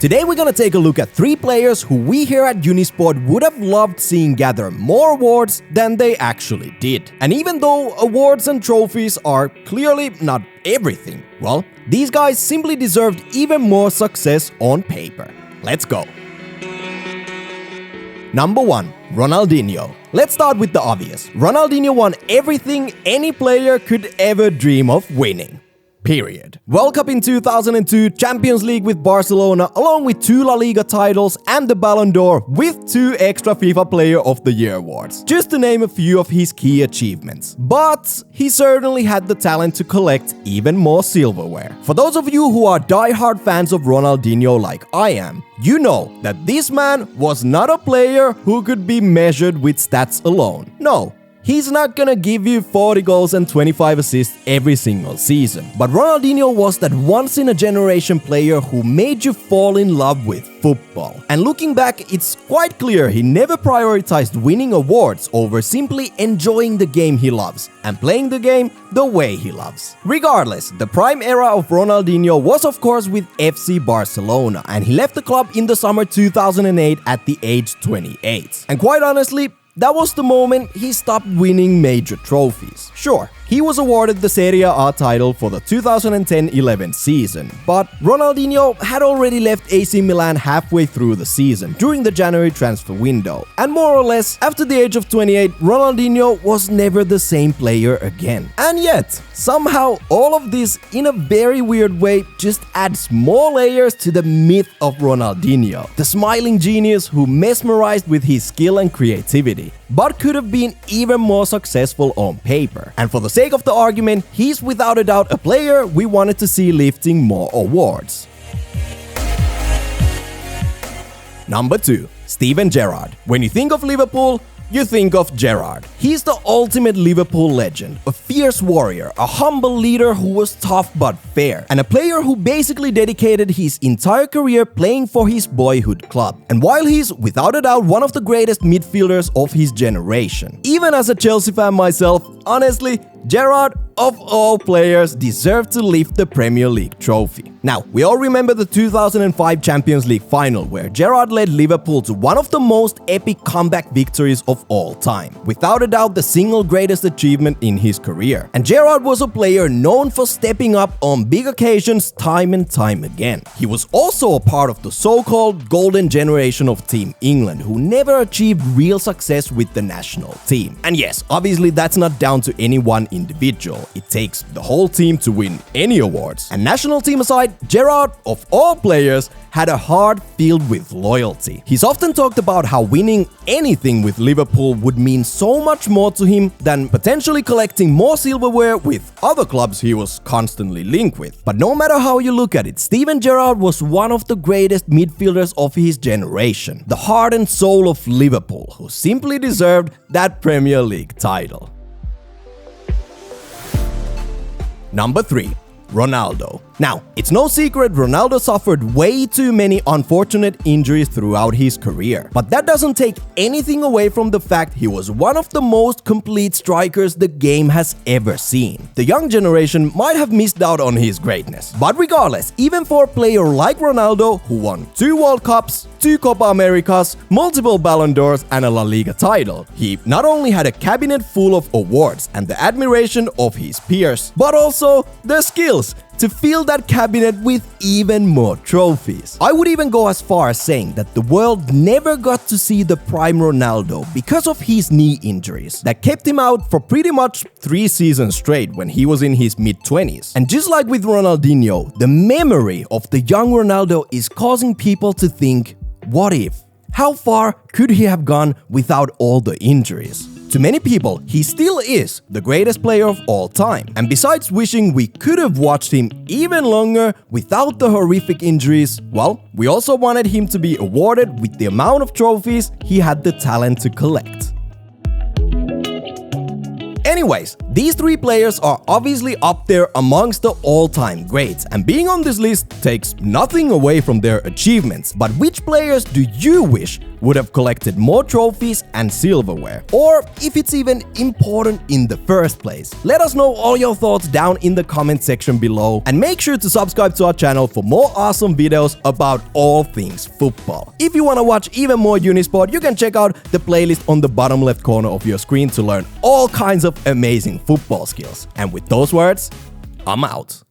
Today we're gonna take a look at 3 players who we here at Unisport would have loved seeing gather more awards than they actually did. And even though awards and trophies are clearly not everything, well, these guys simply deserved even more success on paper. Let's go. Number 1. Ronaldinho. Let's start with the obvious. Ronaldinho won everything any player could ever dream of winning. Period. World Cup in 2002, Champions League with Barcelona, along with 2 La Liga titles and the Ballon d'Or with 2 extra FIFA Player of the Year awards, just to name a few of his key achievements. But he certainly had the talent to collect even more silverware. For those of you who are die-hard fans of Ronaldinho like I am, you know that this man was not a player who could be measured with stats alone. No. He's not gonna give you 40 goals and 25 assists every single season. But Ronaldinho was that once-in-a-generation player who made you fall in love with football. And looking back, it's quite clear he never prioritized winning awards over simply enjoying the game he loves and playing the game the way he loves. Regardless, the prime era of Ronaldinho was of course with FC Barcelona, and he left the club in the summer 2008 at the age 28. And quite honestly, that was the moment he stopped winning major trophies. Sure, he was awarded the Serie A title for the 2010-11 season, but Ronaldinho had already left AC Milan halfway through the season during the January transfer window. And more or less, after the age of 28, Ronaldinho was never the same player again. And yet, somehow, all of this, in a very weird way, just adds more layers to the myth of Ronaldinho, the smiling genius who mesmerized with his skill and creativity, but could have been even more successful on paper. And for the sake of the argument, he's without a doubt a player we wanted to see lifting more awards. Number 2. Steven Gerrard. When you think of Liverpool, you think of Gerrard. He's the ultimate Liverpool legend, a fierce warrior, a humble leader who was tough but fair, and a player who basically dedicated his entire career playing for his boyhood club. And while he's without a doubt one of the greatest midfielders of his generation, even as a Chelsea fan myself, honestly, Gerrard, of all players, deserved to lift the Premier League trophy. Now, we all remember the 2005 Champions League final where Gerrard led Liverpool to one of the most epic comeback victories of all time. Without a doubt, the single greatest achievement in his career. And Gerrard was a player known for stepping up on big occasions time and time again. He was also a part of the so-called golden generation of Team England, who never achieved real success with the national team. And yes, obviously that's not down to any one individual. It takes the whole team to win any awards. And national team aside, Gerrard, of all players, had a heart filled with loyalty. He's often talked about how winning anything with Liverpool would mean so much more to him than potentially collecting more silverware with other clubs he was constantly linked with. But no matter how you look at it, Steven Gerrard was one of the greatest midfielders of his generation, the heart and soul of Liverpool, who simply deserved that Premier League title. Number 3. Ronaldo. Now, it's no secret Ronaldo suffered way too many unfortunate injuries throughout his career, but that doesn't take anything away from the fact he was one of the most complete strikers the game has ever seen. The young generation might have missed out on his greatness, but regardless, even for a player like Ronaldo, who won 2 World Cups, 2 Copa Americas, multiple Ballon d'Ors and a La Liga title, he not only had a cabinet full of awards and the admiration of his peers, but also the skills to fill that cabinet with even more trophies. I would even go as far as saying that the world never got to see the prime Ronaldo because of his knee injuries that kept him out for pretty much 3 seasons straight when he was in his mid-20s. And just like with Ronaldinho, the memory of the young Ronaldo is causing people to think, what if? How far could he have gone without all the injuries? To many people, he still is the greatest player of all time. And besides wishing we could have watched him even longer without the horrific injuries, well, we also wanted him to be awarded with the amount of trophies he had the talent to collect. Anyways, these 3 players are obviously up there amongst the all-time greats, and being on this list takes nothing away from their achievements. But which players do you wish would have collected more trophies and silverware? Or if it's even important in the first place? Let us know all your thoughts down in the comment section below, and make sure to subscribe to our channel for more awesome videos about all things football. If you want to watch even more Unisport, you can check out the playlist on the bottom left corner of your screen to learn all kinds of amazing football skills. And with those words, I'm out.